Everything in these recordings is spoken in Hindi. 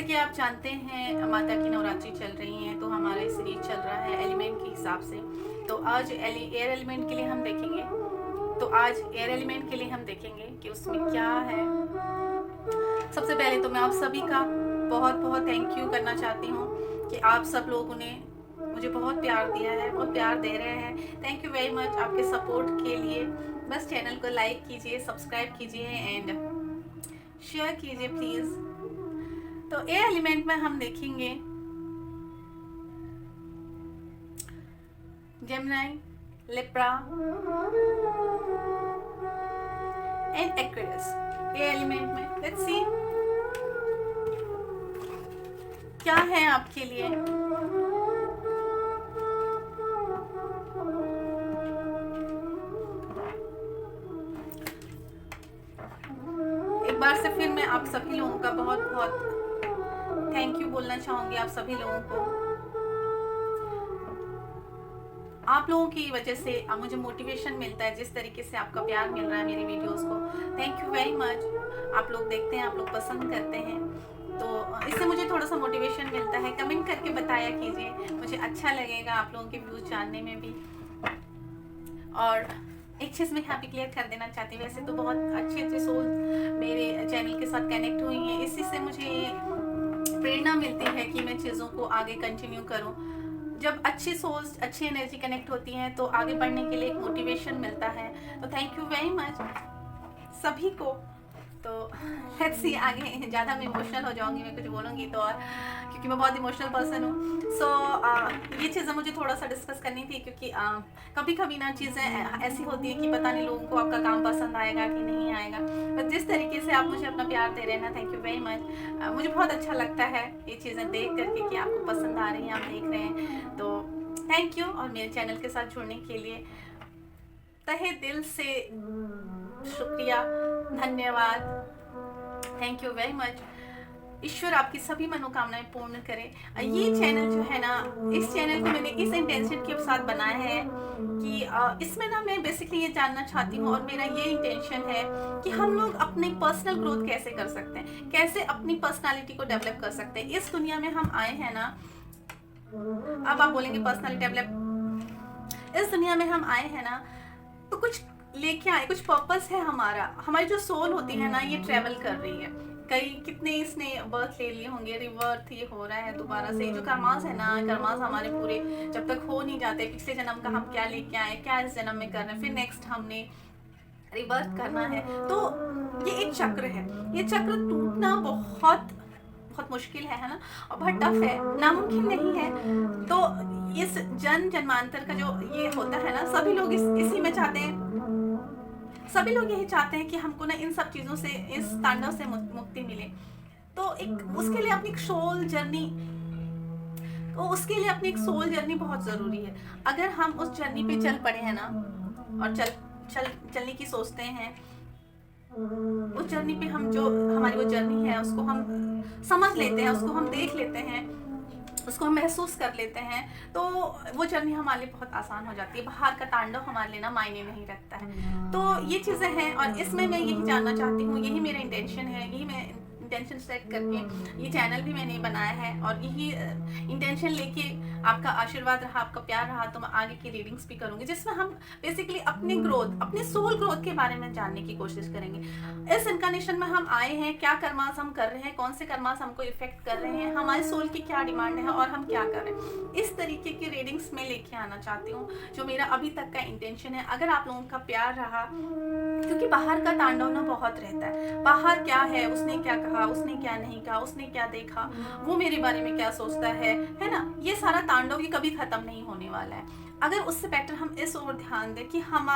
जैसे कि आप जानते हैं माता की नवरात्रि चल रही हैं, तो हमारा सीरीज चल रहा है एलिमेंट के हिसाब से। तो आज एयर एलिमेंट के लिए हम देखेंगे। कि उसमें क्या है। सबसे पहले तो मैं आप सभी का बहुत बहुत थैंक यू करना चाहती हूँ कि आप सब लोगों ने मुझे बहुत प्यार दिया है, बहुत प्यार दे रहे हैं। थैंक यू वेरी मच आपके सपोर्ट के लिए। बस चैनल को लाइक कीजिए, सब्सक्राइब कीजिए एंड शेयर कीजिए प्लीज़। तो एयर एलिमेंट में हम देखेंगे Gemini, Libra and Aquarius. Air element में लेट्स सी क्या है आपके लिए। एक बार से फिर मैं आप सभी लोगों का बहुत बहुत थैंक यू बोलना चाहूंगी। आप सभी लोगों को, आप लोगों की वजह से अब मुझे मोटिवेशन मिलता है। जिस तरीके से आपका प्यार मिल रहा है मेरी वीडियोस को, थैंक यू वेरी मच। आप लोग देखते हैं, आप लोग पसंद करते हैं, तो इससे मुझे थोड़ा सा मोटिवेशन मिलता है। कमेंट करके बताया कीजिए, मुझे अच्छा लगेगा आप लोगों के व्यूज जानने में भी। और एक चीज़ मैं यहाँ पे क्लियर कर देना चाहती हूँ, वैसे तो बहुत अच्छे सोल मेरे चैनल के साथ कनेक्ट हुई हैं। इसी से मुझे प्रेरणा मिलती है कि मैं चीज़ों को आगे कंटिन्यू करूँ। जब अच्छी सोल्स, अच्छी एनर्जी कनेक्ट होती हैं तो आगे बढ़ने के लिए एक मोटिवेशन मिलता है। तो थैंक यू वेरी मच सभी को। तो लेट्स सी आगे। ज़्यादा मैं इमोशनल हो जाऊंगी मैं कुछ बोलूँगी तो, और क्योंकि मैं बहुत इमोशनल पर्सन हूँ। सो ये चीज़ें मुझे थोड़ा सा डिस्कस करनी थी, क्योंकि कभी कभी ना चीज़ें ऐसी होती हैं कि पता नहीं लोगों को आपका काम पसंद आएगा कि नहीं आएगा। पर जिस तरीके से आप मुझे अपना प्यार दे रहे हैं ना, थैंक यू वेरी मच। मुझे बहुत अच्छा लगता है ये चीज़ें देख करके कि आपको पसंद आ रही हैं, आप देख रहे हैं, तो थैंक यू। और मेरे चैनल के साथ जुड़ने के लिए तहे दिल से शुक्रिया, धन्यवाद, थैंक यू वेरी मच। ईश्वर आपकी सभी मनोकामनाएं पूर्ण करे। ये चैनल जो है ना, इस चैनल को मैंने इस इंटेंशन के साथ बनाया है कि इसमें ना मैं बेसिकली ये जानना चाहती हूँ, और मेरा ये इंटेंशन है कि हम लोग अपनी पर्सनल ग्रोथ कैसे कर सकते हैं, कैसे अपनी पर्सनालिटी को डेवलप कर सकते हैं। इस दुनिया में हम आए हैं ना, अब आप बोलेंगे पर्सनालिटी डेवलप, इस दुनिया में हम आए हैं ना तो कुछ लेके आए, कुछ पर्पस है हमारा। हमारी जो सोल होती है ना, ये ट्रेवल कर रही है। कई कितने इसने बर्थ ले लिए होंगे, रिवर्थ ये हो रहा है दोबारा से। जो कर्मास है ना, कर्मास हमारे पूरे जब तक हो नहीं जाते, पिछले जन्म का हम क्या लेके आए, क्या इस जन्म में कर रहे हैं, फिर नेक्स्ट हमने रिवर्थ करना है। तो ये एक चक्र है। ये चक्र टूटना बहुत बहुत मुश्किल है ना, और बहुत टफ है, नामुमकिन नहीं है। तो इस जन्मांतर का जो ये होता है ना, सभी लोग इसी में चाहते हैं। सभी लोग यही चाहते हैं कि हमको ना इन सब चीज़ों से, इस तांडव से मुक्ति मिले। तो एक उसके लिए अपनी एक सोल जर्नी, बहुत ज़रूरी है। अगर हम उस जर्नी पे चल पड़े हैं ना, और चलने की सोचते हैं, उस जर्नी पे हम, जो हमारी वो जर्नी है उसको हम समझ लेते हैं, उसको हम देख लेते हैं, उसको हम महसूस कर लेते हैं, तो वो जर्नी हमारे लिए बहुत आसान हो जाती है। बाहर का तांडव हमारे लिए ना मायने नहीं रखता है। तो ये चीज़ें हैं, और इसमें मैं यही जानना चाहती हूँ, यही मेरा इंटेंशन है, यही मैं इंटेंशन सेट करके ये चैनल भी मैंने बनाया है, और यही इंटेंशन लेके आपका आशीर्वाद रहा, आपका प्यार रहा, तो मैं आगे की रीडिंग्स भी करूँगी, जिसमें हम बेसिकली अपनी ग्रोथ, अपने सोल ग्रोथ के बारे में जानने की कोशिश करेंगे। इस इनकारनेशन में हम आए हैं, क्या कर्मास हम कर रहे हैं, कौन से कर्मास हमको इफेक्ट कर रहे हैं, हमारे सोल की क्या डिमांड है, और हम क्या कर रहे हैं। इस तरीके की रीडिंग्स में लेके आना चाहती हूँ, जो मेरा अभी तक का इंटेंशन है। अगर आप लोगों का प्यार रहा, क्योंकि बाहर का तांडव ना बहुत रहता है, बाहर क्या है, उसने क्या कहा, उसने क्या नहीं कहा, उसने क्या देखा, वो मेरे बारे में क्या सोचता है ना, ये सारा तांडव ये कभी खत्म नहीं होने वाला है। अगर उससे बेटर हम इस ओर ध्यान दें कि हम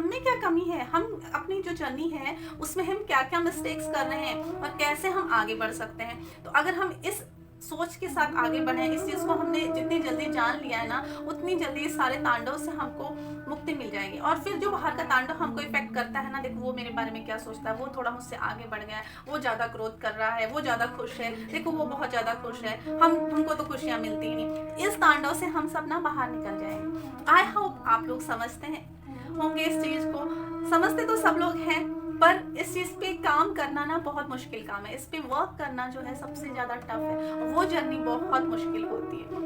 में क्या कमी है, हम अपनी जो जर्नी है उसमें हम क्या क्या मिस्टेक्स कर रहे हैं, और कैसे हम आगे बढ़ सकते हैं। तो अगर हम इस सोच के साथ आगे बढ़े, इस चीज़ को हमने जितनी जल्दी जान लिया है ना, उतनी जल्दी इस सारे तांडव से हमको मुक्ति मिल जाएगी। और फिर जो बाहर का तांडव हमको इफेक्ट करता है ना, देखो वो मेरे बारे में क्या सोचता है, वो थोड़ा मुझसे आगे बढ़ गया है, वो ज़्यादा ग्रोथ कर रहा है, वो ज़्यादा खुश है, देखो वो बहुत ज़्यादा खुश है, हमको तो खुशियाँ मिलती ही नहीं। इस तांडव से हम सब ना बाहर निकल जाएंगे। आई होप आप लोग समझते हैं होंगे इस चीज़ को। समझते तो सब लोग हैं, पर इस चीज़ पे काम करना ना बहुत मुश्किल काम है। इस पे वर्क करना जो है सबसे ज़्यादा टफ है, वो जर्नी बहुत मुश्किल होती है।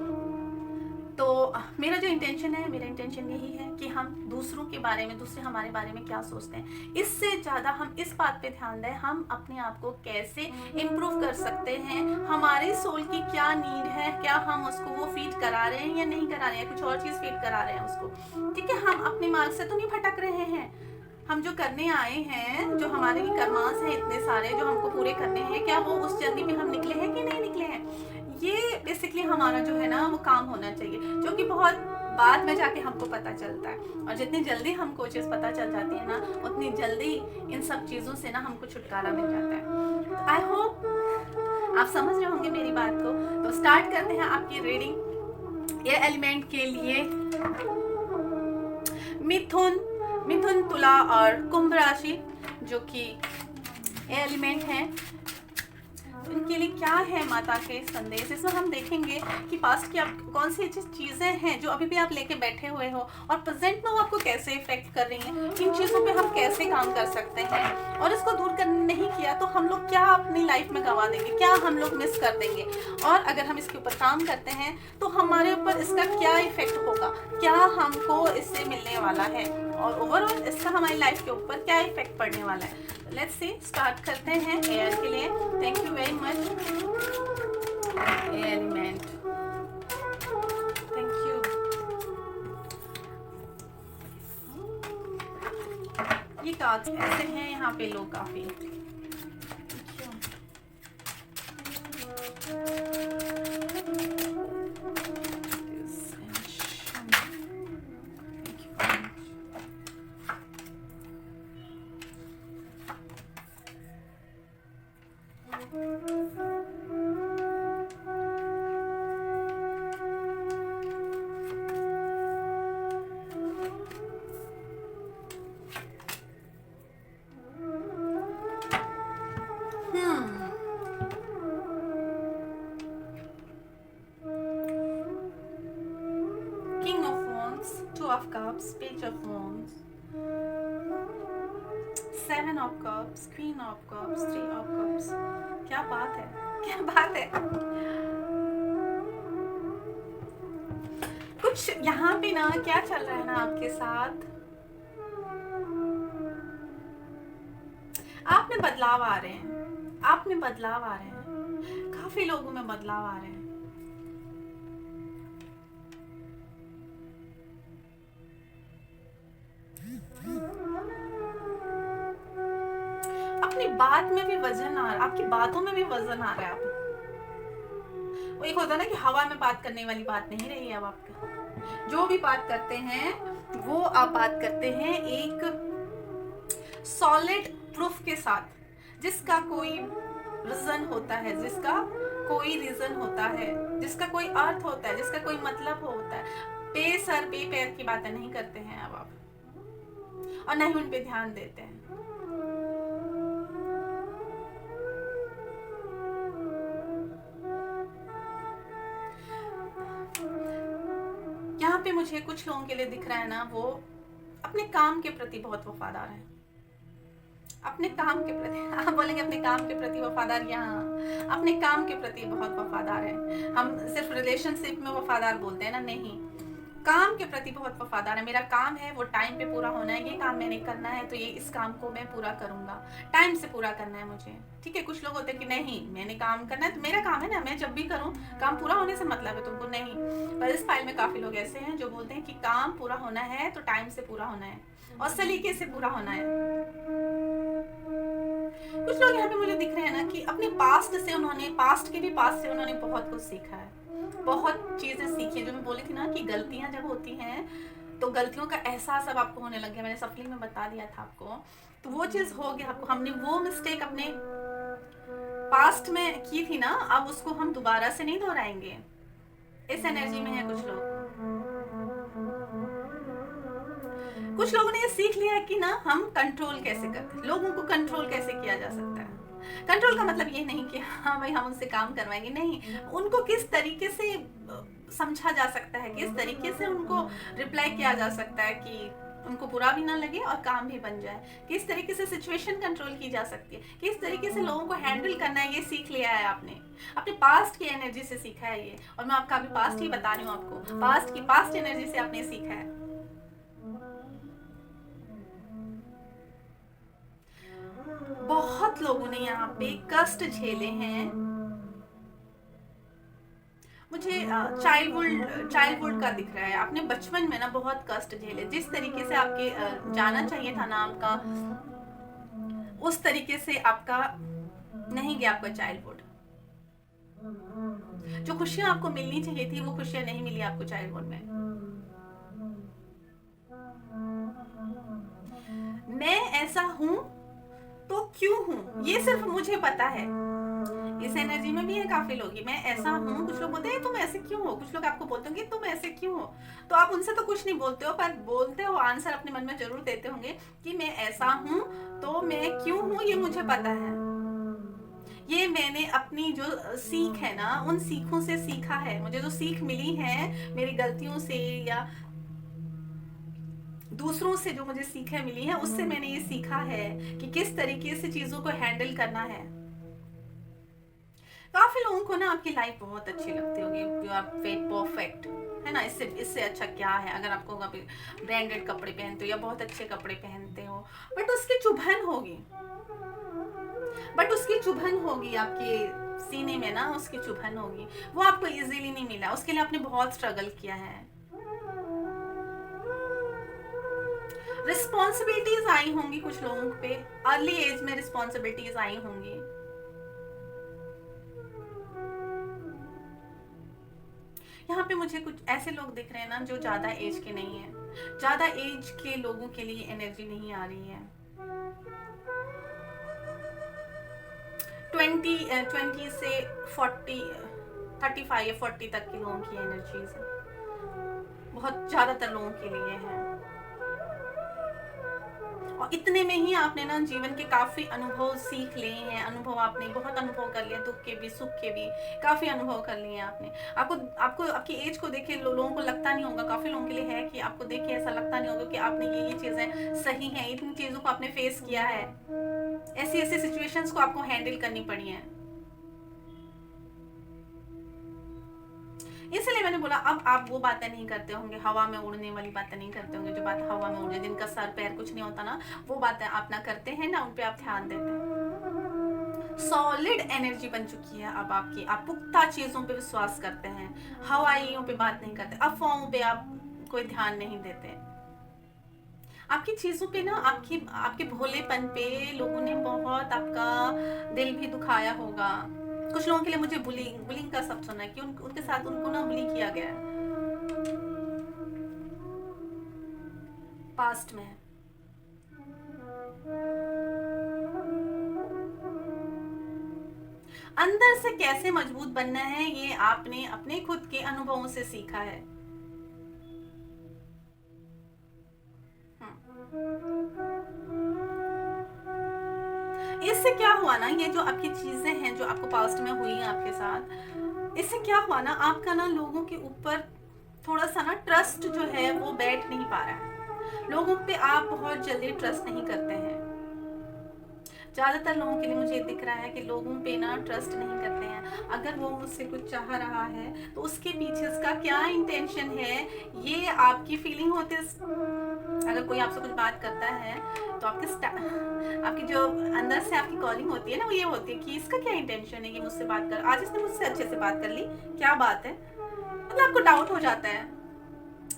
तो मेरा जो इंटेंशन है, मेरा इंटेंशन यही है कि हम दूसरों के बारे में, दूसरे हमारे बारे में क्या सोचते हैं, इससे ज़्यादा हम इस बात पे ध्यान दें हम अपने आप को कैसे इम्प्रूव कर सकते हैं, हमारी सोल की क्या नीड है, क्या हम उसको वो फीड करा रहे हैं या नहीं करा रहे हैं, कुछ और चीज़ फीड करा रहे हैं उसको। ठीक है, हम अपने मार्ग से तो नहीं भटक रहे हैं। हम जो करने आए हैं, जो हमारे कर्मास हैं इतने सारे जो हमको पूरे करने हैं, क्या वो उस जर्नी में हम निकले हैं कि नहीं निकले हैं, ये बेसिकली हमारा जो है ना वो काम होना चाहिए, जो कि बहुत बाद में जाके हमको पता चलता है। और जितनी जल्दी हमको चीज़ पता चल जाती है ना, उतनी जल्दी इन सब चीज़ों से ना हमको छुटकारा मिल जाता है। आई होप आप समझ रहे होंगे मेरी बात को। तो स्टार्ट करते हैं आपकी रीडिंग। ये एलिमेंट के लिए मिथुन, तुला और कुंभ राशि जो कि एलिमेंट हैं, उनके लिए क्या है माता के संदेश। इसमें हम देखेंगे कि पास्ट की आप कौन सी चीज़ें हैं जो अभी भी आप लेके बैठे हुए हो और प्रेजेंट में वो आपको कैसे इफेक्ट कर रही हैं, इन चीज़ों पे हम कैसे काम कर सकते हैं, और इसको दूर कर नहीं किया तो हम लोग क्या अपनी लाइफ में गंवा देंगे, क्या हम लोग मिस कर देंगे, और अगर हम इसके ऊपर काम करते हैं तो हमारे ऊपर इसका क्या इफेक्ट होगा, क्या हमको इससे मिलने वाला है, और ओवरऑल इसका हमारी लाइफ के ऊपर क्या इफेक्ट पड़ने वाला है। लेट्स सी, स्टार्ट करते हैं एयर के लिए। Thank you very much element, thank you. ये कार्ड्स ऐसे हैं यहाँ पे लोग काफी। King of Wands, Two of Cups, Page of Wands, Seven of Cups, Queen of Cups, Three of Cups। क्या बात है, क्या बात है। कुछ यहाँ पे ना क्या चल रहा है ना आपके साथ, आप में बदलाव आ रहे हैं, आप में बदलाव आ रहे हैं, काफी लोगों में बदलाव आ रहे हैं। अपनी बात में भी वजन आ रहा, आपकी बातों में भी वजन आ रहा है। आप वो एक होता है ना कि हवा में बात करने वाली बात नहीं रही है। अब आपके जो भी बात करते हैं वो आप बात करते हैं एक सॉलिड प्रूफ के साथ, जिसका कोई रीजन होता है, जिसका कोई रीजन होता है, जिसका कोई अर्थ होता है, जिसका कोई मतलब होता है। बेसर बेपैर की बातें नहीं करते हैं अब आप, और नहीं उन पे ध्यान देते हैं। यहाँ पे मुझे कुछ लोगों के लिए दिख रहा है ना, वो अपने काम के प्रति बहुत वफादार हैं। अपने काम के प्रति, आप बोलेंगे अपने काम के प्रति वफादार, यहाँ अपने काम के प्रति बहुत वफादार है। हम सिर्फ रिलेशनशिप में वफादार बोलते हैं ना, नहीं, काम के प्रति बहुत वफादार है। मेरा काम है वो टाइम पे पूरा होना है, ये काम मैंने करना है तो ये इस काम को मैं पूरा करूंगा, टाइम से पूरा करना है मुझे। ठीक है, कुछ लोग होते हैं कि नहीं मैंने काम करना है तो मेरा काम है ना, मैं जब भी करूं काम पूरा होने से मतलब है तुमको, नहीं। पर इस फाइल में काफी लोग ऐसे हैं जो बोलते हैं कि काम पूरा होना है तो टाइम से पूरा होना है और सलीके से पूरा होना है। कुछ लोग यहाँ पे मुझे दिख रहे हैं ना कि अपने पास्ट से उन्होंने बहुत कुछ सीखा है, बहुत चीजें सीखी है। जो मैं बोली थी ना कि गलतियां जब होती हैं तो गलतियों का एहसास अब आपको होने लग गया। मैंने सफली में बता दिया था आपको, तो वो चीज हो गया आपको। हमने वो मिस्टेक अपने पास्ट में की थी ना, अब उसको हम दोबारा से नहीं दोहराएंगे। इस एनर्जी में है कुछ लोगों ने ये सीख लिया है कि ना हम कंट्रोल कैसे करते हैं, लोगों को कंट्रोल कैसे किया जा सकता है। कंट्रोल का मतलब ये नहीं कि हाँ भाई हम उनसे काम करवाएंगे, नहीं, उनको किस तरीके से समझा जा सकता है, किस तरीके से उनको रिप्लाई किया जा सकता है कि उनको बुरा भी ना लगे और काम भी बन जाए। किस तरीके से सिचुएशन कंट्रोल की जा सकती है, किस तरीके से लोगों को हैंडल करना है, ये सीख लिया है आपने, अपने पास्ट की एनर्जी से सीखा है ये। और मैं आपका अभी पास्ट ही बता रही हूँ आपको, पास्ट एनर्जी से आपने सीखा है। बहुत लोगों ने यहाँ पे कष्ट झेले हैं। मुझे चाइल्डहुड का दिख रहा है, आपने बचपन में ना बहुत कष्ट झेले, जिस तरीके से आपके जाना चाहिए था ना आपका, उस तरीके से आपका नहीं गया आपका चाइल्डहुड। जो खुशियां आपको मिलनी चाहिए थी वो खुशियां नहीं मिली आपको चाइल्डहुड में। मैं ऐसा हूं तो क्यों हूं, ये सिर्फ मुझे पता है। इस एनर्जी में भी है काफी लोग, मैं ऐसा हूँ। कुछ लोग बोलते हैं तुम ऐसे क्यों हो, कुछ लोग आपको बोलते होंगे तुम ऐसे क्यों हो, तो आप उनसे तो कुछ नहीं बोलते हो, पर बोलते हो आंसर अपने मन में जरूर देते होंगे कि मैं ऐसा हूँ तो मैं क्यों हूँ, ये मुझे पता है। ये मैंने अपनी जो सीख है ना, उन सीखों से सीखा है। मुझे जो सीख मिली है मेरी गलतियों से या दूसरों से, जो मुझे सीखें मिली है, उससे मैंने ये सीखा है कि किस तरीके से चीजों को हैंडल करना है। काफी लोगों को ना आपकी लाइफ बहुत अच्छी लगती होगी, यू आर परफेक्ट, है ना। इससे अच्छा क्या है, अगर आपको कभी ब्रांडेड कपड़े पहनते हो या बहुत अच्छे कपड़े पहनते हो, बट उसकी चुभन होगी आपके सीने में ना, उसकी चुभन होगी। वो आपको इजीली नहीं मिला, उसके लिए आपने बहुत स्ट्रगल किया है। रिस्पॉन्सिबिलिटीज आई होंगी कुछ लोगों पे, अर्ली एज में रिस्पॉन्सिबिलिटीज आई होंगी। यहाँ पे मुझे कुछ ऐसे लोग दिख रहे हैं ना जो ज्यादा एज के नहीं है। ज्यादा एज के लोगों के लिए एनर्जी नहीं आ रही है। 20 से 40, 35 या 40 तक के लोगों की एनर्जीज है, बहुत ज्यादातर लोगों के लिए है। और इतने में ही आपने ना जीवन के काफी अनुभव सीख लिए हैं। आपने बहुत अनुभव कर लिया, दुख के भी सुख के भी काफी अनुभव कर लिए आपने। आपको आपकी एज को देखे लोगों को लगता नहीं होगा, काफी लोगों के लिए है कि आपको देख के ऐसा लगता नहीं होगा कि आपने ये चीजें सही हैं, इतनी चीजों को आपने फेस किया है, ऐसी सिचुएशंस को आपको हैंडल करनी पड़ी है। इसलिए मैंने बोला अब आप वो बातें नहीं करते होंगे, हवा में उड़ने वाली बातें नहीं करते होंगे, जो बात हवा में उड़ जाए, जिनका सर पैर कुछ नहीं होता ना, वो बातें आप ना करते हैं ना, उन पे आप ध्यान देते हैं। सॉलिड एनर्जी बन चुकी है अब आपकी, आप पुख्ता चीजों पे विश्वास करते हैं, हवाइयों पे बात नहीं करते, अफवाहों पे आप कोई ध्यान नहीं देते। आपकी चीजों पे ना, आपके भोलेपन पे लोगों ने बहुत आपका दिल भी दुखाया होगा। कुछ लोगों के लिए मुझे बुलिंग का शब्द सुना है कि उनके साथ उनको ना बुली किया गया है पास्ट में। अंदर से कैसे मजबूत बनना है ये आपने अपने खुद के अनुभवों से सीखा है। इससे क्या हुआ ना, ये जो आपकी चीजें हैं जो आपको पास्ट में हुई आपके साथ, इससे क्या हुआ ना, आपका ना लोगों के ऊपर थोड़ा सा ना ट्रस्ट जो है वो बैठ नहीं पा रहा है। लोगों पे आप बहुत जल्दी ट्रस्ट नहीं करते हैं। ज्यादातर लोगों के लिए मुझे दिख रहा है कि लोगों पे ना ट्रस्ट नहीं करते हैं। अगर वो मुझसे कुछ चाह रहा है तो उसके पीछे उसका क्या इंटेंशन है, ये आपकी फीलिंग होती है। अगर कोई आपसे कुछ बात करता है तो आपकी जो अंदर से आपकी कॉलिंग होती है ना, वो ये होती है कि इसका क्या इंटेंशन है, ये मुझसे बात कर, आज इसने मुझसे अच्छे से बात कर ली, क्या बात है, मतलब आपको डाउट हो जाता है।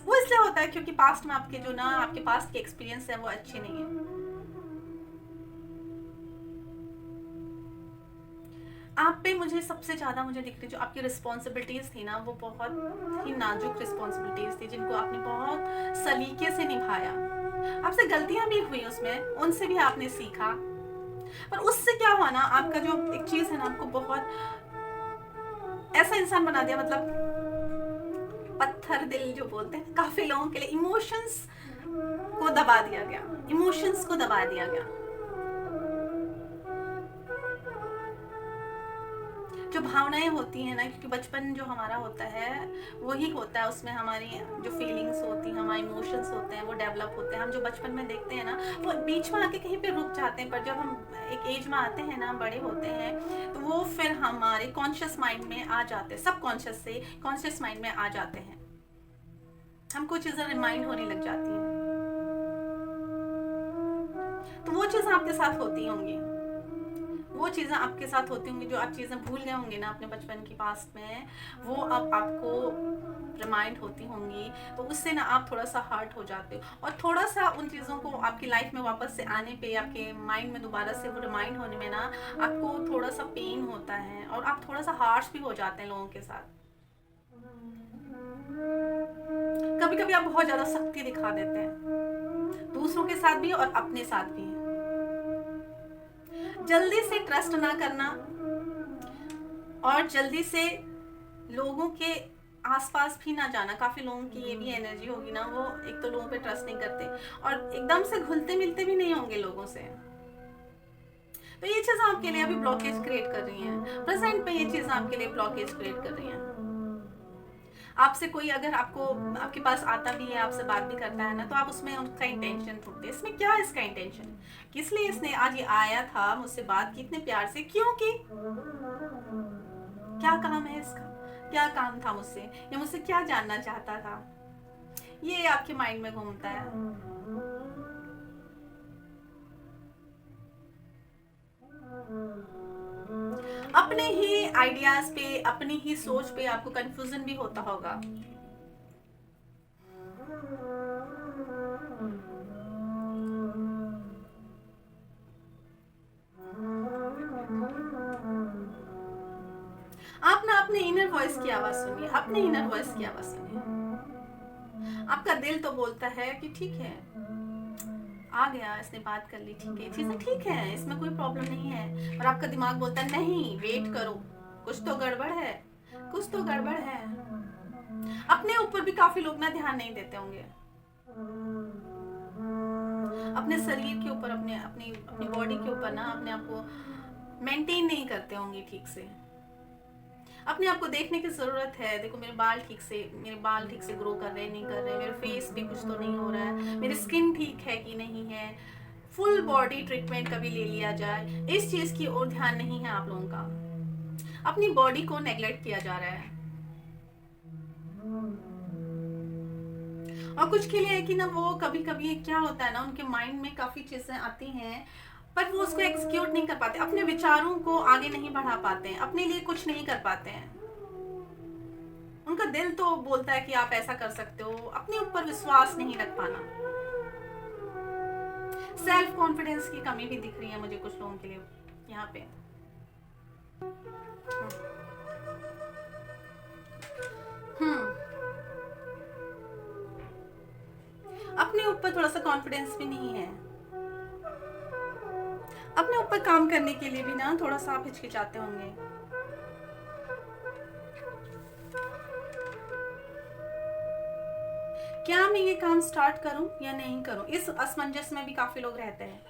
वो इसलिए होता है क्योंकि पास्ट में आपके पास्ट के एक्सपीरियंस है वो अच्छे नहीं है। आप पे मुझे सबसे ज्यादा दिख रही जो आपकी रिस्पॉन्सिबिलिटीज थी ना, वो बहुत ही नाजुक रिस्पॉन्सिबिलिटीज थी, जिनको आपने बहुत सलीके से निभाया। आपसे गलतियां भी हुई उसमें, उनसे भी आपने सीखा, पर उससे क्या हुआ ना, आपका जो एक चीज है ना, आपको बहुत ऐसा इंसान बना दिया, मतलब पत्थर दिल जो बोलते हैं, काफी लोगों के लिए इमोशंस को दबा दिया गया। जो भावनाएं होती हैं ना, क्योंकि बचपन जो हमारा होता है वही होता है, उसमें हमारी जो फीलिंग्स होती हैं, हमारे इमोशंस होते हैं वो डेवलप होते हैं। हम जो बचपन में देखते हैं ना वो बीच में आके कहीं पे रुक जाते हैं, पर जब हम एक एज में आते हैं ना, बड़े होते हैं, तो वो फिर हमारे कॉन्शियस माइंड में आ जाते हैं, सब कॉन्शियस से कॉन्शियस माइंड में आ जाते हैं, हमको चीज़ें रिमाइंड होने लग जाती हैं। तो वो चीज़ें आपके साथ होती होंगी, वो चीज़ें आपके साथ होती होंगी, जो आप चीज़ें भूल गए होंगे ना अपने बचपन की पास्ट में, वो अब आपको रिमाइंड होती होंगी। तो उससे ना आप थोड़ा सा हर्ट हो जाते हो, और थोड़ा सा उन चीज़ों को आपकी लाइफ में वापस से आने पे, आपके माइंड में दोबारा से वो रिमाइंड होने में ना आपको थोड़ा सा पेन होता है, और आप थोड़ा सा हार्श भी हो जाते हैं लोगों के साथ। कभी कभी आप बहुत ज़्यादा सख्ती दिखा देते हैं, दूसरों के साथ भी और अपने साथ भी। जल्दी से ट्रस्ट ना करना, और जल्दी से लोगों के आसपास भी ना जाना। काफ़ी लोगों की ये भी एनर्जी होगी ना, वो एक तो लोगों पे ट्रस्ट नहीं करते, और एकदम से घुलते मिलते भी नहीं होंगे लोगों से। तो ये चीज़ आपके लिए अभी ब्लॉकेज क्रिएट कर रही हैं, प्रेजेंट पे ये चीज़ आपके लिए ब्लॉकेज क्रिएट कर रही हैं। आपसे कोई अगर आपको आपके पास आता भी है, आपसे बात भी करता है ना, तो आप उसमें उसका इंटेंशन ढूंढते हैं, इसमें क्या है, इसका इंटेंशन किस लिए इसने आज ये आया था, मुझसे बात की इतने प्यार से क्यों की, क्या काम है इसका, क्या काम था मुझसे, या मुझसे क्या जानना चाहता था, ये आपके माइंड में घूमता है। अपने ही आइडियाज पे, अपनी ही सोच पे आपको कंफ्यूजन भी होता होगा। आप ना अपने इनर वॉइस की आवाज सुनिए, अपने इनर वॉइस की आवाज सुनिए। आपका दिल तो बोलता है कि ठीक है, आ गया, इसने बात कर ली, ठीक है, चीजें ठीक है, इसमें कोई प्रॉब्लम नहीं है। और आपका दिमाग बोलता है नहीं, वेट करो, कुछ तो गड़बड़ है, कुछ तो गड़बड़ है। अपने ऊपर भी काफी लोग ना ध्यान नहीं देते होंगे, अपने शरीर के ऊपर, अपने अपनी अपनी बॉडी के ऊपर ना अपने आप को मेंटेन नहीं करते होंगे ठीक से। अपने आप को देखने की जरूरत है, देखो मेरे बाल ठीक से ग्रो कर रहे हैं, नहीं कर रहे, मेरे फेस पे कुछ तो नहीं हो रहा है, मेरी स्किन ठीक है कि नहीं है, फुल बॉडी ट्रीटमेंट कभी ले लिया जाए, इस चीज की ओर ध्यान नहीं है आप लोगों का। अपनी बॉडी को नेग्लेक्ट किया जा रहा है। और कुछ के लिए है कि ना, वो कभी कभी क्या होता है ना, उनके माइंड में काफी चीजें आती हैं, पर वो उसको एक्सिक्यूट नहीं कर पाते, अपने विचारों को आगे नहीं बढ़ा पाते हैं, अपने लिए कुछ नहीं कर पाते हैं। उनका दिल तो बोलता है कि आप ऐसा कर सकते हो, अपने ऊपर विश्वास नहीं रख पाना, सेल्फ कॉन्फिडेंस की कमी भी दिख रही है मुझे कुछ लोगों के लिए यहाँ पे। अपने ऊपर थोड़ा सा कॉन्फिडेंस भी नहीं है, अपने ऊपर काम करने के लिए भी ना थोड़ा सा आप हिचकिचाते होंगे। क्या मैं ये काम स्टार्ट करूं या नहीं करूं, इस असमंजस में भी काफी लोग रहते हैं।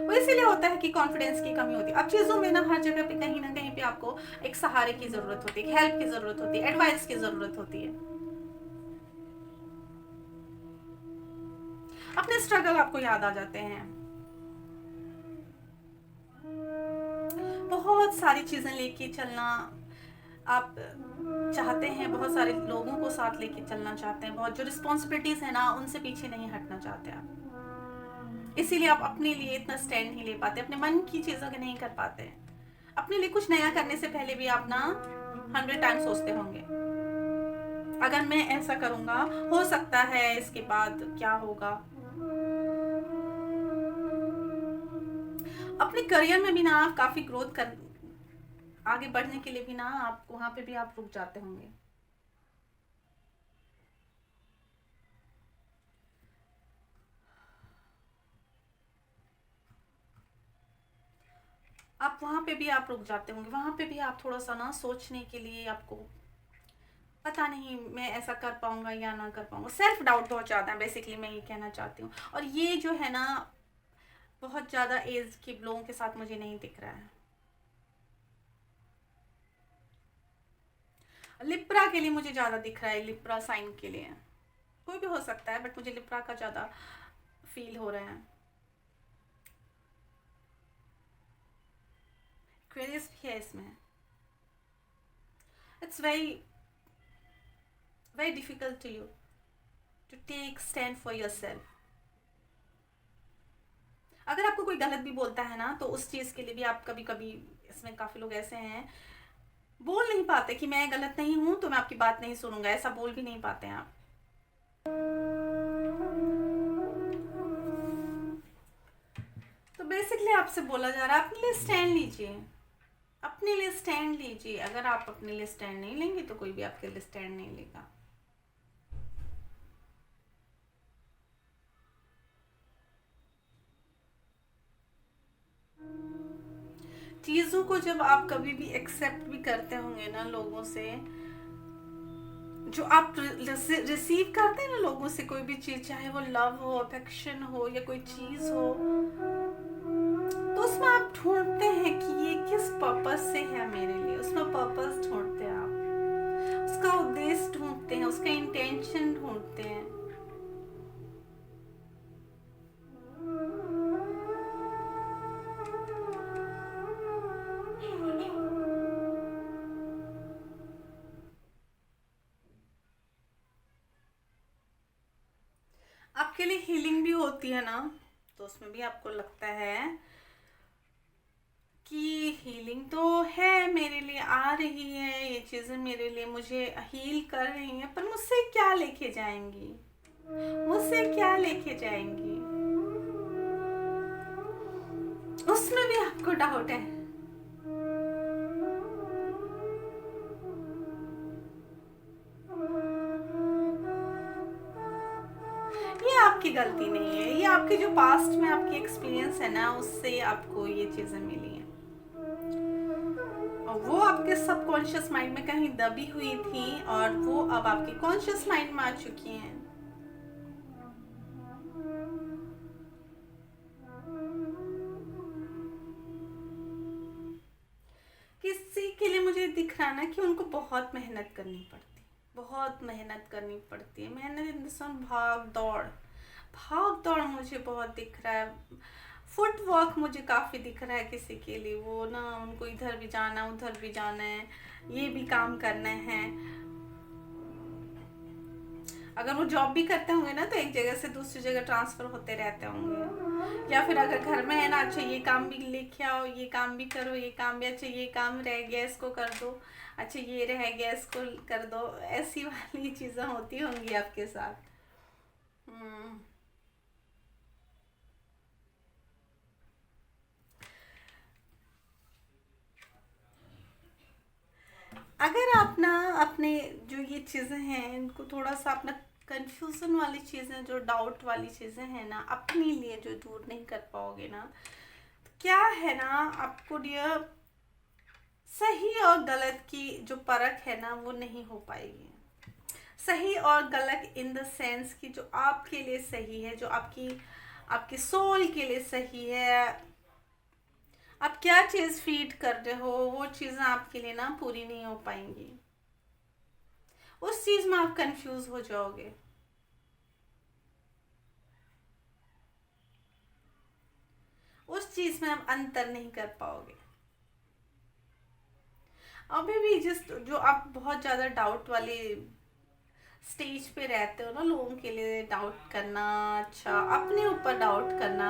वो इसीलिए होता है कि कॉन्फिडेंस की कमी होती है। अब चीजों में ना हर जगह पे कहीं ना कहीं पे आपको एक सहारे की जरूरत होती है, हेल्प की जरूरत होती है, एडवाइस की जरूरत होती है। अपने स्ट्रगल आपको याद आ जाते हैं, बहुत सारी चीजें लेके चलना आप चाहते हैं, बहुत सारे लोगों को साथ लेके चलना चाहते हैं, बहुत जो रिस्पॉन्सिबिलिटीज है ना उनसे पीछे नहीं हटना चाहते आप, इसीलिए आप अपने लिए इतना स्टैंड नहीं ले पाते, अपने मन की चीजों के नहीं कर पाते। अपने लिए कुछ नया करने से पहले भी आप ना 100 टाइम सोचते होंगे, अगर मैं ऐसा करूंगा हो सकता है इसके बाद क्या होगा। अपने करियर में भी ना आप काफी ग्रोथ कर आगे बढ़ने के लिए भी ना आप वहां पे भी आप रुक जाते होंगे। आप वहां पे भी आप रुक जाते होंगे, वहां पे भी आप थोड़ा सा ना सोचने के लिए आपको पता नहीं मैं ऐसा कर पाऊंगा या ना कर पाऊंगा, सेल्फ डाउट बहुत ज्यादा है, बेसिकली मैं ये कहना चाहती हूँ। और ये जो है ना बहुत ज्यादा एज के लोगों के साथ मुझे नहीं दिख रहा है। लिब्रा के लिए मुझे ज़्यादा दिख रहा है, लिब्रा साइन के लिए, कोई भी हो सकता है बट मुझे लिब्रा का ज़्यादा फील हो रहा है। एक्वेरियस भी है इसमें। It's very very difficult to you to take stand for yourself. अगर आपको कोई गलत भी बोलता है ना, तो उस चीज़ के लिए भी आप कभी कभी, इसमें काफ़ी लोग ऐसे हैं बोल नहीं पाते कि मैं गलत नहीं हूं तो मैं आपकी बात नहीं सुनूंगा, ऐसा बोल भी नहीं पाते हैं आप। तो बेसिकली आपसे बोला जा रहा है अपने लिए स्टैंड लीजिए, अपने लिए स्टैंड लीजिए। अगर आप अपने लिए स्टैंड नहीं लेंगे तो कोई भी आपके लिए स्टैंड नहीं लेगा। चीज़ों को जब आप कभी भी एक्सेप्ट भी करते होंगे ना लोगों से, जो आप रिसीव करते हैं ना लोगों से कोई भी चीज़, चाहे वो लव हो, अफेक्शन हो या कोई चीज़ हो, तो उसमें आप ढूंढते हैं कि ये किस पर्पस से है मेरे लिए। उसमें पर्पस ढूंढते हैं आप, उसका उद्देश्य ढूंढते हैं, उसका इंटेंशन ढूंढते हैं। आपके लिए हीलिंग भी होती है ना, तो उसमें भी आपको लगता है कि हीलिंग तो है, मेरे लिए आ रही है ये चीज़ें, मेरे लिए मुझे हील कर रही हैं, पर मुझसे क्या लेके जाएंगी, मुझसे क्या लेके जाएंगी, उसमें भी आपको डाउट है। ये आपकी गलती नहीं है, ये आपके जो पास्ट में आपकी एक्सपीरियंस है ना, उससे आपको ये चीज़ें मिली हैं, और वो आपके सबकॉन्शियस माइंड में कहीं दबी हुई थी और वो अब आपके कॉन्शियस माइंड में आ चुकी हैं। किसी के लिए मुझे दिख रहा है ना कि उनको बहुत मेहनत करनी पड़ती, बहुत मेहनत करनी पड़ती है। मेहनत इन द सेंस भाग दौड़ मुझे बहुत दिख रहा है। फुट वर्क मुझे काफ़ी दिख रहा है किसी के लिए, वो ना उनको इधर भी जाना उधर भी जाना है, ये भी काम करना है। अगर वो जॉब भी करते होंगे ना, तो एक जगह से दूसरी जगह ट्रांसफ़र होते रहते होंगे। या फिर अगर घर में है ना, अच्छा ये काम भी लेके आओ, ये काम भी करो, ये काम भी, अच्छा ये काम रह गया इसको कर दो, अच्छा ये रह गया इसको कर दो, ऐसी वाली चीज़ें होती होंगी आपके साथ। अगर आप ना अपने जो ये चीज़ें हैं इनको थोड़ा सा अपना कंफ्यूजन वाली चीज़ें, जो डाउट वाली चीज़ें हैं ना, अपने लिए जो दूर नहीं कर पाओगे ना, तो क्या है ना, आपको डियर सही और गलत की जो परख है ना वो नहीं हो पाएगी। सही और गलत इन द सेंस कि जो आपके लिए सही है, जो आपकी आपके सोल के लिए सही है, आप क्या चीज़ फीड कर रहे हो, वो चीज़ें आपके लिए ना पूरी नहीं हो पाएंगी। उस चीज़ में आप कंफ्यूज हो जाओगे। उस चीज़ में आप अंतर नहीं कर पाओगे। अभी भी जिस जो आप बहुत ज़्यादा डाउट वाले स्टेज पे रहते हो ना, लोगों के लिए डाउट करना, अच्छा अपने ऊपर डाउट करना,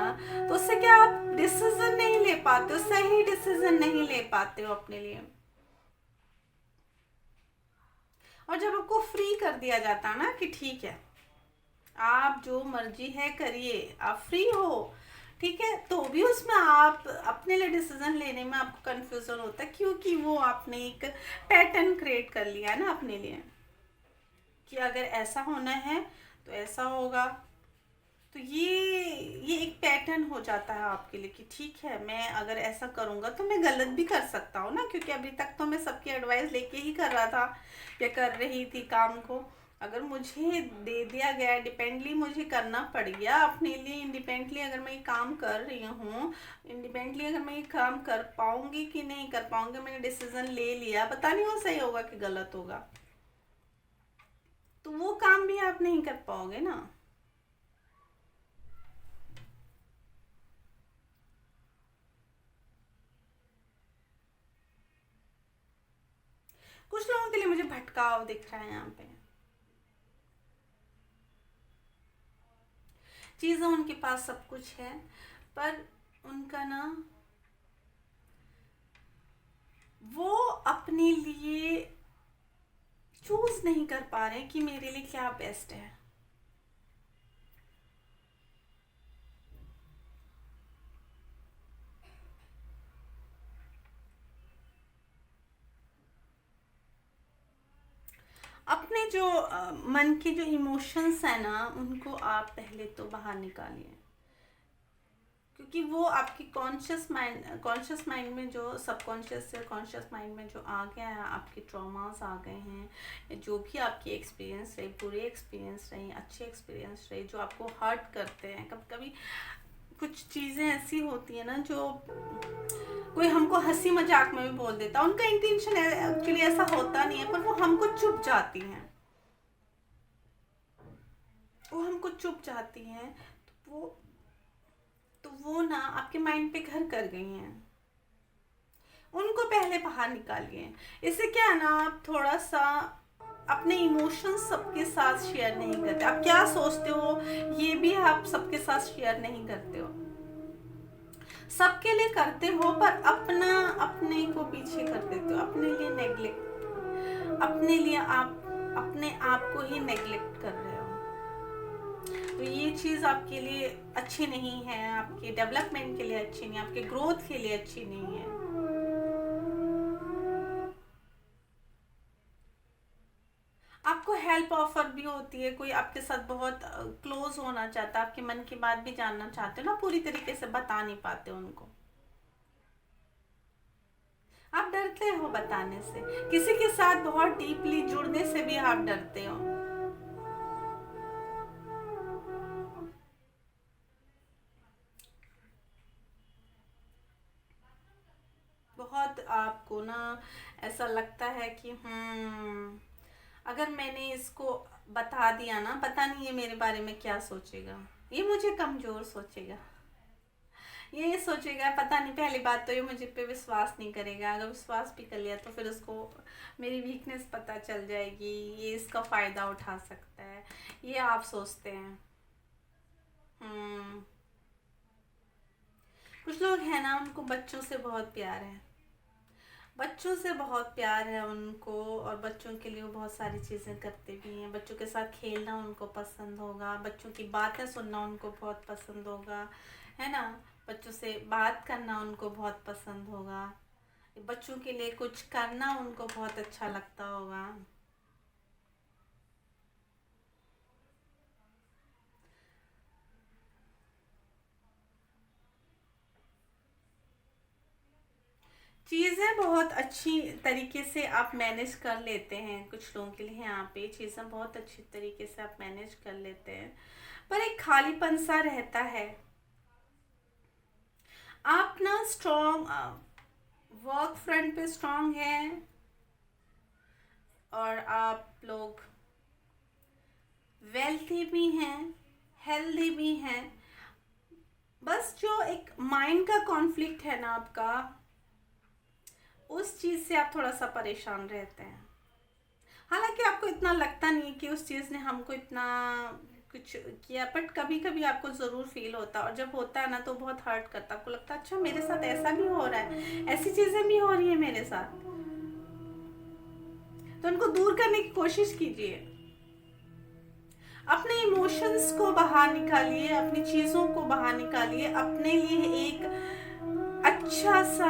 तो उससे क्या आप डिसीजन नहीं ले पाते हो, सही डिसीजन नहीं ले पाते हो अपने लिए। और जब आपको फ्री कर दिया जाता है ना कि ठीक है आप जो मर्जी है करिए, आप फ्री हो, ठीक है, तो भी उसमें आप अपने लिए डिसीजन लेने में आपको कंफ्यूजन होता है, क्योंकि वो आपने एक पैटर्न क्रिएट कर लिया है ना अपने लिए कि अगर ऐसा होना है तो ऐसा होगा। तो ये एक पैटर्न हो जाता है आपके लिए कि ठीक है मैं अगर ऐसा करूँगा तो मैं गलत भी कर सकता हूँ ना, क्योंकि अभी तक तो मैं सबकी एडवाइस लेके ही कर रहा था या कर रही थी काम को। अगर मुझे दे दिया गया, डिपेंडली मुझे करना पड़ गया अपने लिए, इंडिपेंडेंटली अगर मैं ये काम कर रही हूँ, इंडिपेंडेंटली अगर मैं ये काम कर पाऊंगी कि नहीं कर पाऊंगी, मैंने डिसीजन ले लिया, पता नहीं वो सही होगा कि गलत होगा, तो वो काम भी आप नहीं कर पाओगे ना। कुछ लोगों के लिए मुझे भटकाव दिख रहा है यहाँ पे। चीज़ें उनके पास सब कुछ है, पर उनका ना वो अपने लिए चूज नहीं कर पा रहे कि मेरे लिए क्या बेस्ट है। अपने जो मन के जो इमोशंस है ना, उनको आप पहले तो बाहर निकालिए, क्योंकि वो आपकी कॉन्शियस माइंड में, जो सबकॉन्शियस से कॉन्शियस माइंड में जो आ गया है, आपके ट्रॉमास आ गए हैं, जो भी आपकी एक्सपीरियंस रहे, बुरे एक्सपीरियंस रहे, अच्छे एक्सपीरियंस रहे, जो आपको हर्ट करते हैं। कभी कभी कुछ चीज़ें ऐसी होती है ना, जो कोई हमको हंसी मजाक में भी बोल देता, उनका इंटेंशन एक्चुअली ऐसा होता नहीं है, पर वो हमको चुप जाती हैं, वो हमको चुप जाती हैं, तो वो ना आपके माइंड पे घर कर गई हैं। उनको पहले बाहर निकालिए। इससे क्या है ना, आप थोड़ा सा अपने इमोशंस सबके साथ शेयर नहीं करते, आप क्या सोचते हो ये भी आप सबके साथ शेयर नहीं करते हो। सबके लिए करते हो, पर अपने को पीछे कर देते हो, अपने लिए नेग्लेक्ट, अपने लिए आप अपने आप को ही नेग्लेक्ट कर रहे हो। तो ये चीज़ आपके लिए अच्छी नहीं है, आपके डेवलपमेंट के लिए अच्छी नहीं है, आपके ग्रोथ के लिए अच्छी नहीं है। आपको हेल्प ऑफर भी होती है, कोई आपके साथ बहुत क्लोज होना चाहता है, आपके मन की बात भी जानना चाहते हो ना, पूरी तरीके से बता नहीं पाते उनको, आप डरते हो बताने से, किसी के साथ बहुत डीपली जुड़ने से भी आप डरते हो। बहुत आपको ना ऐसा लगता है कि अगर मैंने इसको बता दिया ना, पता नहीं ये मेरे बारे में क्या सोचेगा, ये मुझे कमजोर सोचेगा, ये सोचेगा, पता नहीं, पहली बात तो ये मुझे पे विश्वास नहीं करेगा, अगर विश्वास भी कर लिया तो फिर उसको मेरी वीकनेस पता चल जाएगी, ये इसका फ़ायदा उठा सकता है, ये आप सोचते हैं। हम्म कुछ लोग हैं ना, उनको बच्चों से बहुत प्यार है, बच्चों से बहुत प्यार है उनको, और बच्चों के लिए वो बहुत सारी चीज़ें करते भी हैं, बच्चों के साथ खेलना उनको पसंद होगा, बच्चों की बातें सुनना उनको बहुत पसंद होगा, है ना, बच्चों से बात करना उनको बहुत पसंद होगा, बच्चों के लिए कुछ करना उनको बहुत अच्छा लगता होगा। चीज़ें बहुत अच्छी तरीके से आप मैनेज कर लेते हैं, कुछ लोगों के लिए यहाँ पे चीज़ें बहुत अच्छी तरीके से आप मैनेज कर लेते हैं, पर एक खालीपन सा रहता है। आप ना स्ट्रॉन्ग वर्क फ्रंट पे स्ट्रॉन्ग हैं, और आप लोग वेल्थी भी हैं, हेल्दी भी हैं, बस जो एक माइंड का कॉन्फ्लिक्ट है ना आपका, उस चीज़ से आप थोड़ा सा परेशान रहते हैं। हालांकि आपको इतना लगता नहीं कि उस चीज़ ने हमको इतना कुछ किया, बट कभी कभी आपको ज़रूर फील होता है, और जब होता है ना तो बहुत हर्ट करता है, आपको लगता है अच्छा मेरे साथ ऐसा भी हो रहा है, ऐसी चीज़ें भी हो रही है मेरे साथ, तो उनको दूर करने की कोशिश कीजिए, अपने इमोशंस को बाहर निकालिए, अपनी चीज़ों को बाहर निकालिए, अपने लिए एक अच्छा सा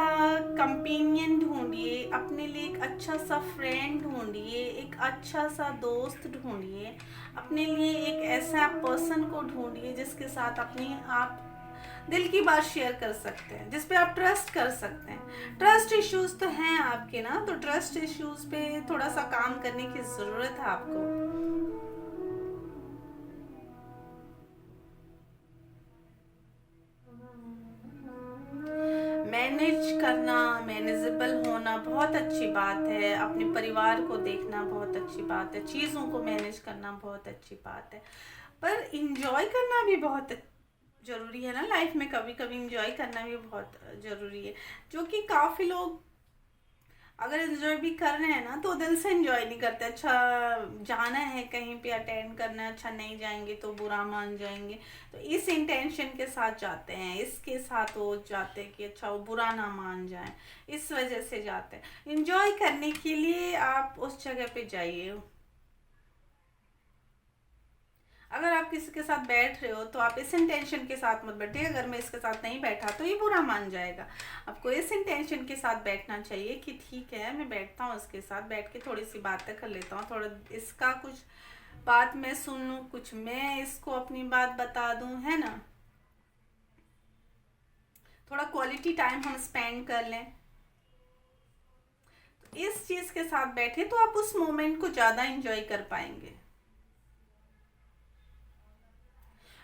कंपेनियन ढूंढिए, अपने लिए एक अच्छा सा फ्रेंड ढूंढिए, एक अच्छा सा दोस्त ढूंढिए, अपने लिए एक ऐसा पर्सन को ढूंढिए जिसके साथ अपने आप दिल की बात शेयर कर सकते हैं, जिस पे आप ट्रस्ट कर सकते हैं। ट्रस्ट इश्यूज तो हैं आपके ना, तो ट्रस्ट इश्यूज पे थोड़ा सा काम करने की ज़रूरत है आपको। मैनेज करना, मैनेजेबल होना बहुत अच्छी बात है। अपने परिवार को देखना बहुत अच्छी बात है। चीज़ों को मैनेज करना बहुत अच्छी बात है, पर इंजॉय करना भी बहुत ज़रूरी है ना लाइफ में। कभी कभी इंजॉय करना भी बहुत ज़रूरी है, जो कि काफ़ी लोग अगर एंजॉय भी कर रहे हैं ना तो दिल से एंजॉय नहीं करते। अच्छा जाना है कहीं पे अटेंड करना है, अच्छा नहीं जाएंगे तो बुरा मान जाएंगे, तो इस इंटेंशन के साथ जाते हैं, इसके साथ वो जाते हैं कि अच्छा वो बुरा ना मान जाए, इस वजह से जाते हैं। एंजॉय करने के लिए आप उस जगह पे जाइए। अगर आप किसी के साथ बैठ रहे हो तो आप इस इंटेंशन के साथ मत बैठिए, अगर मैं इसके साथ नहीं बैठा तो ये बुरा मान जाएगा। आपको इस इंटेंशन के साथ बैठना चाहिए कि ठीक है मैं बैठता हूँ, इसके साथ बैठ के थोड़ी सी बातें कर लेता हूँ, थोड़ा इसका कुछ बात मैं सुन लूँ, कुछ मैं इसको अपनी बात बता दूँ, है ना। थोड़ा क्वालिटी टाइम हम स्पेंड कर लें, तो इस चीज़ के साथ बैठे तो आप उस मोमेंट को ज़्यादा इंजॉय कर पाएंगे।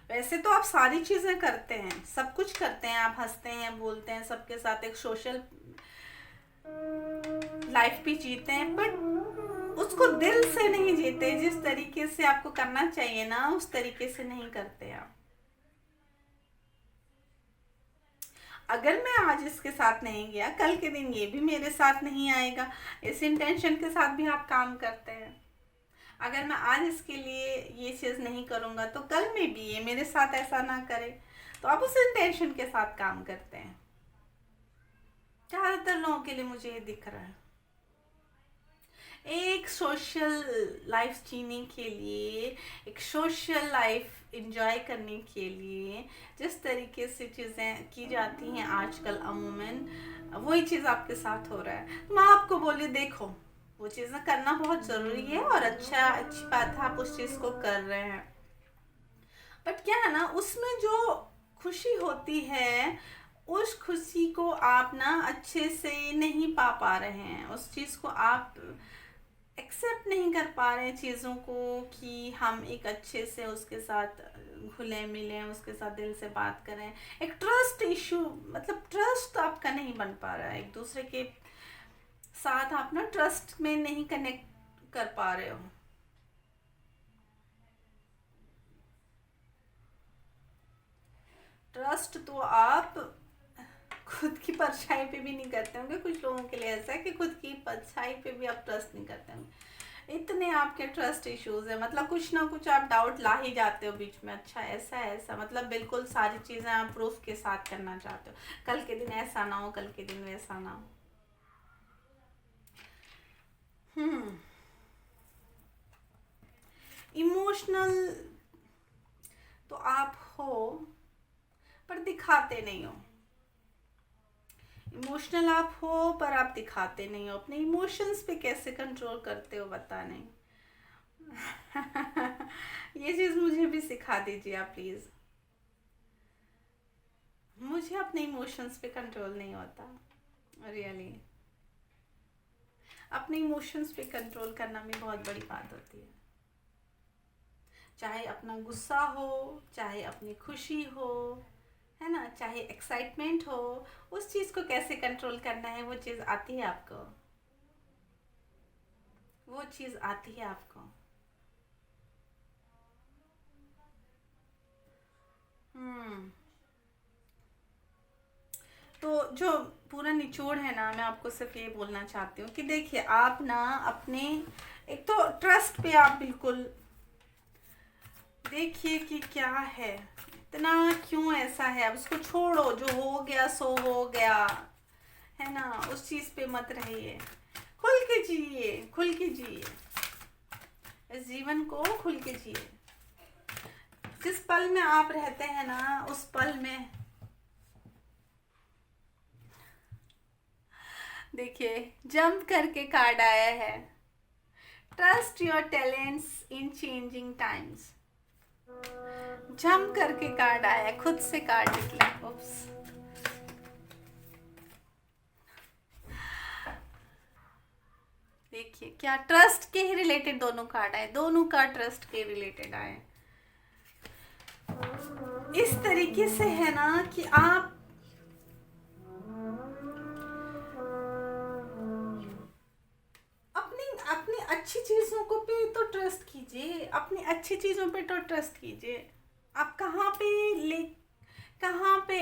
वैसे तो आप सारी चीज़ें करते हैं, सब कुछ करते हैं, आप हंसते हैं, बोलते हैं, सबके साथ एक सोशल लाइफ भी जीते हैं, बट उसको दिल से नहीं जीते। जिस तरीके से आपको करना चाहिए ना उस तरीके से नहीं करते आप। अगर मैं आज इसके साथ नहीं गया, कल के दिन ये भी मेरे साथ नहीं आएगा, इस इंटेंशन के साथ भी आप काम करते हैं। अगर मैं आज इसके लिए ये चीज़ नहीं करूँगा तो कल में भी ये मेरे साथ ऐसा ना करे, तो आप उस इंटेंशन के साथ काम करते हैं। ज़्यादातर लोगों के लिए मुझे ये दिख रहा है। एक सोशल लाइफ जीने के लिए, एक सोशल लाइफ इंजॉय करने के लिए जिस तरीके से चीज़ें की जाती हैं आजकल अमूमन, वही चीज़ आपके साथ हो रहा है। तो मैं आपको बोली देखो, वो चीज़ें करना बहुत ज़रूरी है और अच्छी बात है आप उस चीज़ को कर रहे हैं, बट क्या है ना उसमें जो खुशी होती है उस खुशी को आप ना अच्छे से नहीं पा रहे हैं। उस चीज़ को आप एक्सेप्ट नहीं कर पा रहे हैं चीज़ों को, कि हम एक अच्छे से उसके साथ घुले मिले, उसके साथ दिल से बात करें। एक ट्रस्ट इशू, मतलब ट्रस्ट आपका नहीं बन पा रहा है, एक दूसरे के साथ आप ना ट्रस्ट में नहीं कनेक्ट कर पा रहे हो। ट्रस्ट तो आप खुद की परछाई पे भी नहीं करते होंगे। कुछ लोगों के लिए ऐसा है कि खुद की परछाई पे भी आप ट्रस्ट नहीं करते होंगे। इतने आपके ट्रस्ट इश्यूज है, मतलब कुछ ना कुछ आप डाउट ला ही जाते हो बीच में। अच्छा ऐसा ऐसा, मतलब बिल्कुल सारी चीज़ें आप प्रूफ के साथ करना चाहते हो, कल के दिन ऐसा ना हो, कल के दिन वैसा ना हो। इमोशनल तो आप हो पर दिखाते नहीं हो। इमोशनल आप हो पर आप दिखाते नहीं हो। अपने इमोशंस पे कैसे कंट्रोल करते हो बता नहीं। ये चीज़ मुझे भी सिखा दीजिए आप प्लीज़। मुझे अपने इमोशंस पे कंट्रोल नहीं होता रियली। अपने इमोशंस पे कंट्रोल करना भी बहुत बड़ी बात होती है। चाहे अपना गुस्सा हो, चाहे अपनी खुशी हो, है ना, चाहे एक्साइटमेंट हो, उस चीज़ को कैसे कंट्रोल करना है वो चीज़ आती है आपको। वो चीज़ आती है आपको। हम्म। तो जो पूरा निचोड़ है ना, मैं आपको सिर्फ ये बोलना चाहती हूँ कि देखिए आप ना अपने एक तो ट्रस्ट पे आप बिल्कुल देखिए कि क्या है, इतना क्यों ऐसा है। अब उसको छोड़ो, जो हो गया सो हो गया, है ना, उस चीज़ पे मत रहिए। खुल के जिए, खुल के जिए, इस जीवन को खुल के जिए। जिस पल में आप रहते हैं ना उस पल में देखिए जंप करके कार्ड आया है, trust your talents in changing times. Jump करके कार्ड आया, खुद से कार्ड निकला। उप्स। देखिए क्या ट्रस्ट के ही रिलेटेड दोनों कार्ड आए, दोनों कार्ड ट्रस्ट के रिलेटेड आए। इस तरीके से है ना कि आप अपनी अपनी अच्छी चीजों को पे तो ट्रस्ट कीजिए, अपनी अच्छी चीजों पे तो ट्रस्ट कीजिए। आप कहाँ पे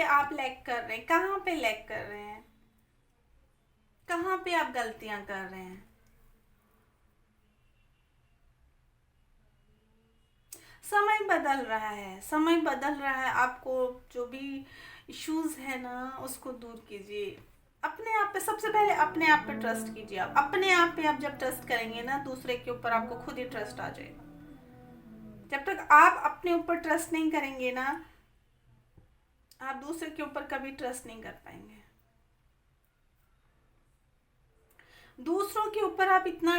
आप लैग कर रहे हैं, कहाँ पे लैग कर रहे हैं, कहाँ पे आप गलतियां कर रहे हैं। समय बदल रहा है, समय बदल रहा है। आपको जो भी इश्यूज है ना उसको दूर कीजिए। अपने आप पे, सबसे पहले अपने आप पे ट्रस्ट कीजिए। आप अपने आप पे आप जब ट्रस्ट करेंगे ना, दूसरे के ऊपर आपको खुद ही ट्रस्ट आ जाएगा। जब तक आप अपने ऊपर ट्रस्ट नहीं करेंगे ना, आप दूसरे के ऊपर कभी ट्रस्ट नहीं कर पाएंगे। दूसरों के ऊपर आप इतना,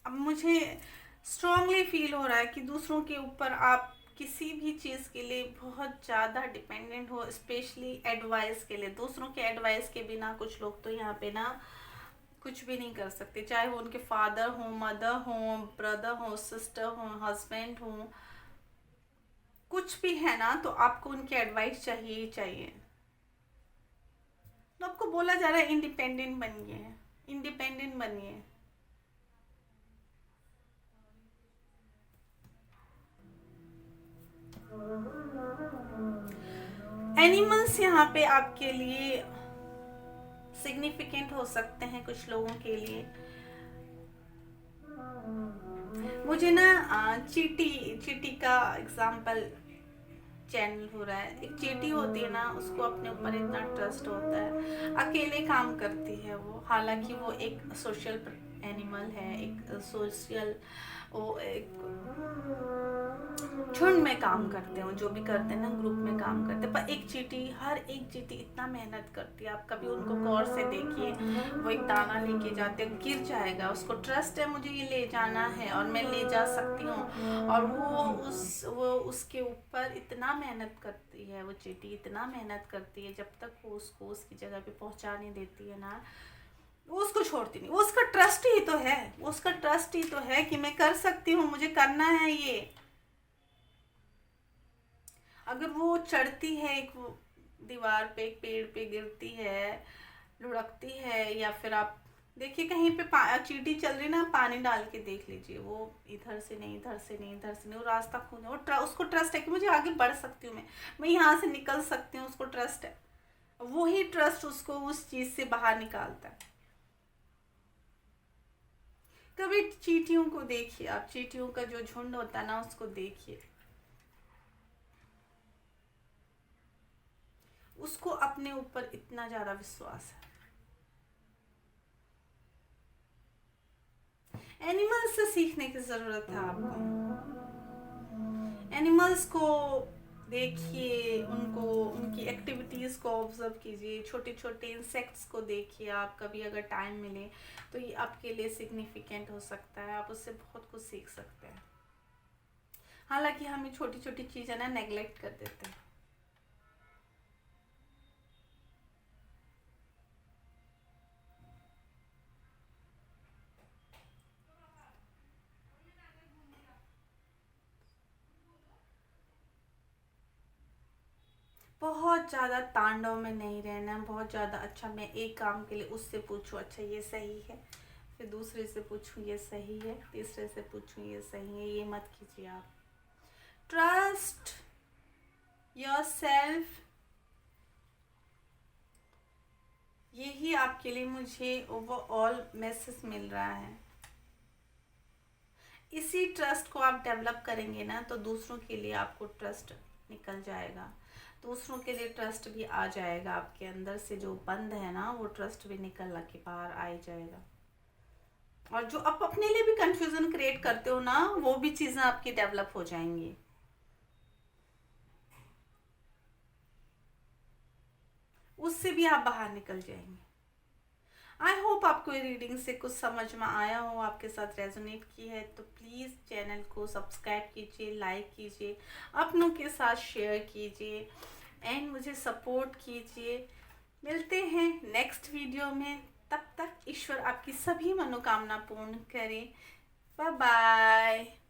अब मुझे स्ट्रांगली फील हो रहा है कि दूसरों के ऊपर आप किसी भी चीज़ के लिए बहुत ज़्यादा डिपेंडेंट हो, स्पेशली एडवाइस के लिए। दूसरों के एडवाइस के बिना कुछ लोग तो यहाँ पे ना कुछ भी नहीं कर सकते, चाहे वो उनके फादर हो, मदर हो, ब्रदर हो, सिस्टर हो, हस्बैंड हो, कुछ भी है ना, तो आपको उनकी एडवाइस चाहिए ही चाहिए। तो आपको बोला जा रहा है इंडिपेंडेंट बनिए, इंडिपेंडेंट बनिए। एनिमल्स यहाँ पे आपके लिए सिग्निफिकेंट हो सकते हैं कुछ लोगों के लिए। मुझे ना चींटी चींटी का एग्जाम्पल चैनल हो रहा है। एक चींटी होती है ना, उसको अपने ऊपर इतना ट्रस्ट होता है, अकेले काम करती है वो। हालांकि वो एक सोशल एनिमल है, एक सोशल, वो एक झुंड में काम करते हैं, जो भी करते हैं ना ग्रुप में काम करते हैं। पर एक चींटी, हर एक चींटी इतना मेहनत करती है, आप कभी उनको गौर से देखिए। वो एक दाना लेके जाते हैं, गिर जाएगा, उसको ट्रस्ट है मुझे ये ले जाना है और मैं ले जा सकती हूँ, और वो उसके ऊपर इतना मेहनत करती है। वो चींटी इतना मेहनत करती है, जब तक वो उसको उसकी जगह पे पहुँचा नहीं देती है ना, वो उसको छोड़ती नहीं। वो उसका ट्रस्ट ही तो है, वो उसका ट्रस्ट ही तो है कि मैं कर सकती हूँ, मुझे करना है ये। अगर वो चढ़ती है एक दीवार पे, एक पेड़ पे गिरती है, लुढ़कती है, या फिर आप देखिए कहीं पे चींटी चल रही ना, पानी डाल के देख लीजिए, वो इधर से नहीं, इधर से नहीं, इधर से नहीं, वो रास्ता खोज, वो उसको ट्रस्ट है कि मुझे आगे बढ़ सकती हूँ, मैं यहाँ से निकल सकती हूँ, उसको ट्रस्ट है। वो ही ट्रस्ट उसको उस चीज से बाहर निकालता है। कभी चींटियों को देखिए, आप चींटियों का जो झुंड होता है ना, उसको देखिए, उसको अपने ऊपर इतना ज्यादा विश्वास है। एनिमल्स से सीखने की जरूरत है आपको। एनिमल्स को देखिए, उनको, उनकी एक्टिविटीज को ऑब्जर्व कीजिए, छोटे छोटे इंसेक्ट्स को देखिए। आप कभी अगर टाइम मिले तो ये आपके लिए सिग्निफिकेंट हो सकता है, आप उससे बहुत कुछ सीख सकते हैं। हालांकि हम ये छोटी छोटी चीजें ना नेग्लेक्ट कर देते हैं। बहुत ज़्यादा तांडव में नहीं रहना, बहुत ज़्यादा अच्छा मैं एक काम के लिए उससे पूछूं अच्छा ये सही है, फिर दूसरे से पूछूं ये सही है, तीसरे से पूछूं ये सही है, ये मत कीजिए आप। ट्रस्ट योर सेल्फ, यही आपके लिए मुझे ओवरऑल मैसेज मिल रहा है। इसी ट्रस्ट को आप डेवलप करेंगे ना, तो दूसरों के लिए आपको ट्रस्ट निकल जाएगा, दूसरों के लिए ट्रस्ट भी आ जाएगा। आपके अंदर से जो बंद है ना, वो ट्रस्ट भी निकल के बाहर आ जाएगा। और जो आप अपने लिए भी कंफ्यूजन क्रिएट करते हो ना, वो भी चीज़ें आपकी डेवलप हो जाएंगी, उससे भी आप बाहर निकल जाएंगे। आई होप आपको ये रीडिंग से कुछ समझ में आया हो, आपके साथ रेजोनेट की है तो प्लीज़ चैनल को सब्सक्राइब कीजिए, लाइक कीजिए, अपनों के साथ शेयर कीजिए एंड मुझे सपोर्ट कीजिए। मिलते हैं नेक्स्ट वीडियो में, तब तक ईश्वर आपकी सभी मनोकामना पूर्ण करे। Bye bye.